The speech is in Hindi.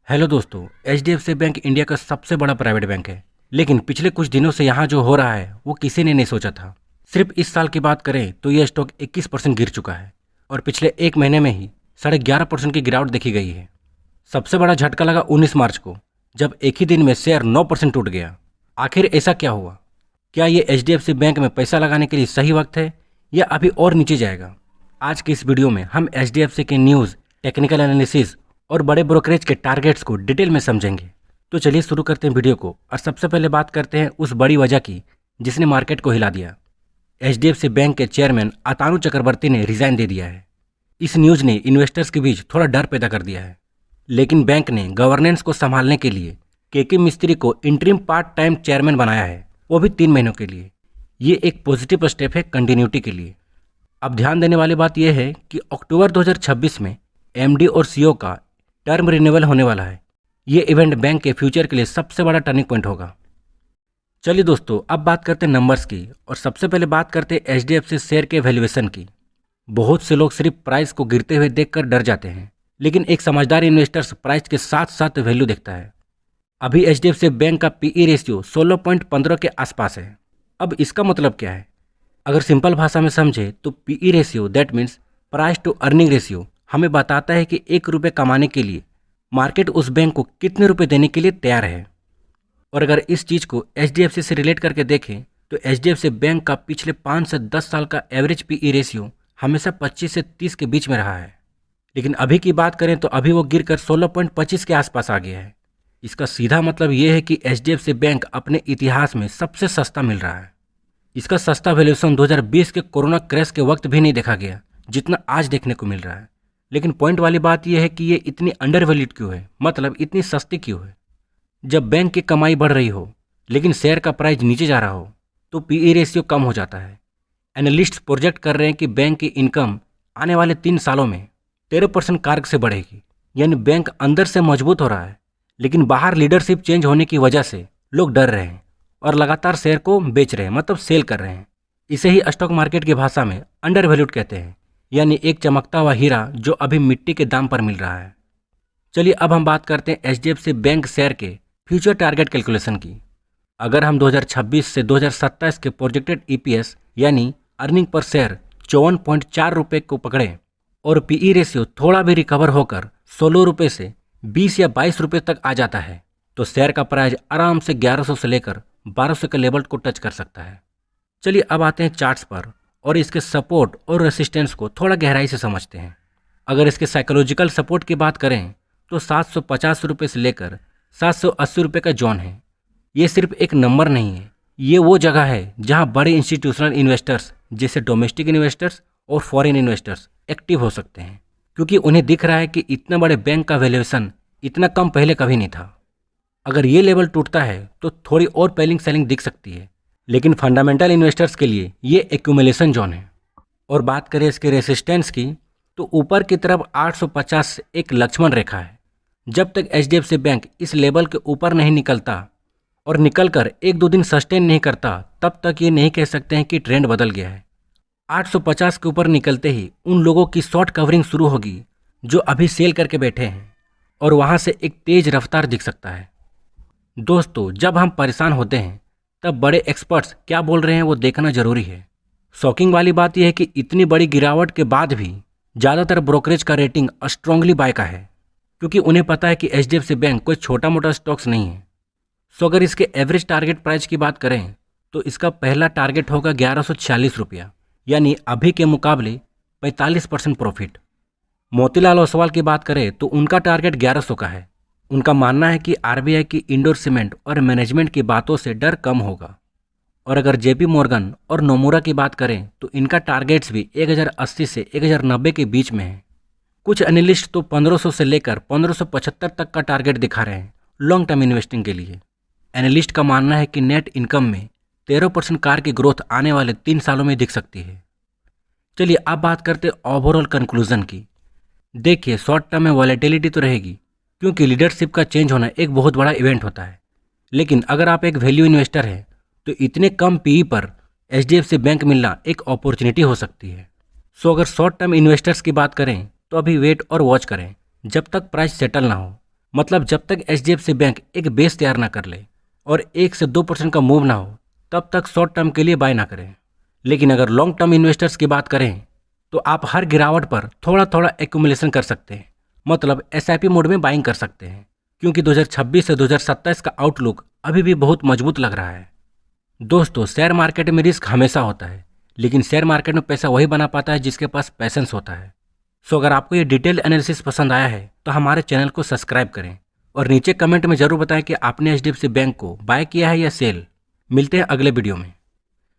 हेलो दोस्तों, एचडीएफसी बैंक इंडिया का सबसे बड़ा प्राइवेट बैंक है। लेकिन पिछले कुछ दिनों से यहाँ जो हो रहा है वो किसी ने नहीं सोचा था। सिर्फ इस साल की बात करें तो यह स्टॉक 21% गिर चुका है और पिछले एक महीने में ही 11.5% की गिरावट देखी गई है। सबसे बड़ा झटका लगा 19 मार्च को, जब एक ही दिन में शेयर 9% टूट गया। आखिर ऐसा क्या हुआ? क्या ये एचडीएफसी बैंक में पैसा लगाने के लिए सही वक्त है या अभी और नीचे जाएगा? आज की इस वीडियो में हम एचडीएफसी के न्यूज़, टेक्निकल एनालिसिस और बड़े ब्रोकरेज के टारगेट्स को डिटेल में समझेंगे। तो चलिए शुरू करते हैं वीडियो को और सबसे पहले बात करते हैं उस बड़ी वजह की जिसने मार्केट को हिला दिया। एचडीएफसी बैंक के चेयरमैन अतानु चक्रवर्ती ने रिजाइन दे दिया है। इस न्यूज़ ने इन्वेस्टर्स के बीच थोड़ा डर पैदा कर दिया है, लेकिन बैंक ने गवर्नेंस को संभालने के लिए केके मिस्त्री को इंटरिम पार्ट टाइम चेयरमैन बनाया है, वो भी 3 महीनों के लिए। ये एक पॉजिटिव स्टेप है कंटिन्यूटी के लिए। अब ध्यान देने वाली बात यह है कि अक्टूबर 2026 में एमडी और सीईओ का टर्म रिन्यूअल होने वाला है। ये इवेंट बैंक के फ्यूचर के लिए सबसे बड़ा टर्निंग पॉइंट होगा। चलिए दोस्तों, अब बात करते हैं नंबर्स की और सबसे पहले बात करते हैं एचडीएफसी शेयर के वैल्यूएशन की। बहुत से लोग सिर्फ प्राइस को गिरते हुए देखकर डर जाते हैं, लेकिन एक समझदार इन्वेस्टर्स प्राइस के साथ साथ वैल्यू देखता है। अभी एचडीएफसी बैंक का पीई रेशियो 16.15 के आसपास है। अब इसका मतलब क्या है? अगर सिंपल भाषा में समझे तो PE ratio that means price to earning ratio हमें बताता है कि 1 रुपये कमाने के लिए मार्केट उस बैंक को कितने रुपए देने के लिए तैयार है। और अगर इस चीज़ को एचडीएफसी से रिलेट करके देखें तो एचडीएफसी बैंक का पिछले 5 से 10 साल का एवरेज पीई रेशियो हमेशा 25 से 30 के बीच में रहा है। लेकिन अभी की बात करें तो अभी वो गिरकर 16.25 के आसपास आ गया है। इसका सीधा मतलब ये है कि एचडीएफसी बैंक अपने इतिहास में सबसे सस्ता मिल रहा है। इसका सस्ता वैल्यूएशन 2020 के कोरोना क्रैश के वक्त भी नहीं देखा गया जितना आज देखने को मिल रहा है। लेकिन पॉइंट वाली बात यह है कि ये इतनी अंडर वैल्यूड क्यों है, मतलब इतनी सस्ती क्यों है? जब बैंक की कमाई बढ़ रही हो लेकिन शेयर का प्राइस नीचे जा रहा हो तो पीई रेशियो कम हो जाता है। एनालिस्ट्स प्रोजेक्ट कर रहे हैं कि बैंक की इनकम आने वाले 3 सालों में 13% कार्ग से बढ़ेगी, यानी बैंक अंदर से मजबूत हो रहा है। लेकिन बाहर लीडरशिप चेंज होने की वजह से लोग डर रहे हैं और लगातार शेयर को बेच रहे हैं, मतलब सेल कर रहे हैं। इसे ही स्टॉक मार्केट की भाषा में अंडर वैल्यूड कहते हैं, यानी एक चमकता हुआ हीरा जो अभी मिट्टी के दाम पर मिल रहा है। चलिए अब हम बात करते हैं एचडीएफसी बैंक शेयर के फ्यूचर टारगेट कैलकुलेशन की। अगर हम 2026 से 2027 के प्रोजेक्टेड ईपीएस यानी अर्निंग पर शेयर 54.4 रुपये को पकड़ें और पीई रेशियो थोड़ा भी रिकवर होकर 16 रुपये से 20 या 22 रुपये तक आ जाता है तो शेयर का प्राइस आराम से 1100 से लेकर 1200 के लेवल को टच कर सकता है। चलिए अब आते हैं चार्ट्स पर और इसके सपोर्ट और रेसिस्टेंस को थोड़ा गहराई से समझते हैं। अगर इसके साइकोलॉजिकल सपोर्ट की बात करें तो 750 रुपये से लेकर 780 रुपये का जोन है। ये सिर्फ एक नंबर नहीं है, ये वो जगह है जहां बड़े इंस्टीट्यूशनल इन्वेस्टर्स जैसे डोमेस्टिक इन्वेस्टर्स और फॉरेन इन्वेस्टर्स एक्टिव हो सकते हैं, क्योंकि उन्हें दिख रहा है कि इतने बड़े बैंक का वैल्यूएशन इतना कम पहले कभी नहीं था। अगर ये लेवल टूटता है तो थोड़ी और पेलिंग सेलिंग दिख सकती है, लेकिन फंडामेंटल इन्वेस्टर्स के लिए ये एक्यूमुलेशन जोन है। और बात करें इसके रेसिस्टेंस की तो ऊपर की तरफ 850 एक लक्ष्मण रेखा है। जब तक एचडीएफसी बैंक इस लेवल के ऊपर नहीं निकलता और निकलकर 1-2 दिन सस्टेन नहीं करता तब तक ये नहीं कह सकते हैं कि ट्रेंड बदल गया है। 850 के ऊपर निकलते ही उन लोगों की शॉर्ट कवरिंग शुरू होगी जो अभी सेल करके बैठे हैं और वहाँ से एक तेज रफ्तार दिख सकता है। दोस्तों, जब हम परेशान होते हैं तब बड़े एक्सपर्ट्स क्या बोल रहे हैं वो देखना जरूरी है। शॉकिंग वाली बात यह है कि इतनी बड़ी गिरावट के बाद भी ज़्यादातर ब्रोकरेज का रेटिंग स्ट्रांगली बाय का है, क्योंकि उन्हें पता है कि एचडीएफसी बैंक कोई छोटा मोटा स्टॉक्स नहीं है। सो अगर इसके एवरेज टारगेट प्राइस की बात करें तो इसका पहला टारगेट होगा 1146 रुपया, यानी अभी के मुकाबले 45% प्रॉफिट। मोतीलाल ओसवाल की बात करें तो उनका टारगेट 1100 का है। उनका मानना है कि आरबीआई की इंडोर्समेंट और मैनेजमेंट की बातों से डर कम होगा। और अगर जेपी मॉर्गन और नोमुरा की बात करें तो इनका टारगेट्स भी 1080 से 1090 के बीच में है। कुछ एनालिस्ट तो 1500 से लेकर 1575 तक का टारगेट दिखा रहे हैं लॉन्ग टर्म इन्वेस्टिंग के लिए। एनालिस्ट का मानना है कि नेट इनकम में 13% कार की ग्रोथ आने वाले 3 सालों में दिख सकती है। चलिए अब बात करते हैं ओवरऑल कंक्लूजन की। देखिए, शॉर्ट टर्म में वॉलेटिलिटी तो रहेगी क्योंकि लीडरशिप का चेंज होना एक बहुत बड़ा इवेंट होता है, लेकिन अगर आप एक वैल्यू इन्वेस्टर हैं तो इतने कम पीई पर एचडीएफसी बैंक मिलना एक अपॉर्चुनिटी हो सकती है। सो अगर शॉर्ट टर्म इन्वेस्टर्स की बात करें तो अभी वेट और वॉच करें जब तक प्राइस सेटल ना हो, मतलब जब तक HDFC बैंक एक बेस तैयार ना कर ले और 1 से 2% का मूव ना हो तब तक शॉर्ट टर्म के लिए बाय ना करें। लेकिन अगर लॉन्ग टर्म इन्वेस्टर्स की बात करें तो आप हर गिरावट पर थोड़ा थोड़ा एक्यूमुलेशन कर सकते हैं, मतलब SIP मोड में बाइंग कर सकते हैं, क्योंकि 2026 से 2027 का आउटलुक अभी भी बहुत मजबूत लग रहा है। दोस्तों, शेयर मार्केट में रिस्क हमेशा होता है, लेकिन शेयर मार्केट में पैसा वही बना पाता है जिसके पास पैशंस होता है। सो अगर आपको ये डिटेल एनालिसिस पसंद आया है तो हमारे चैनल को सब्सक्राइब करें और नीचे कमेंट में जरूर बताएं कि आपने HDFC बैंक को बाय किया है या सेल। मिलते हैं अगले वीडियो में।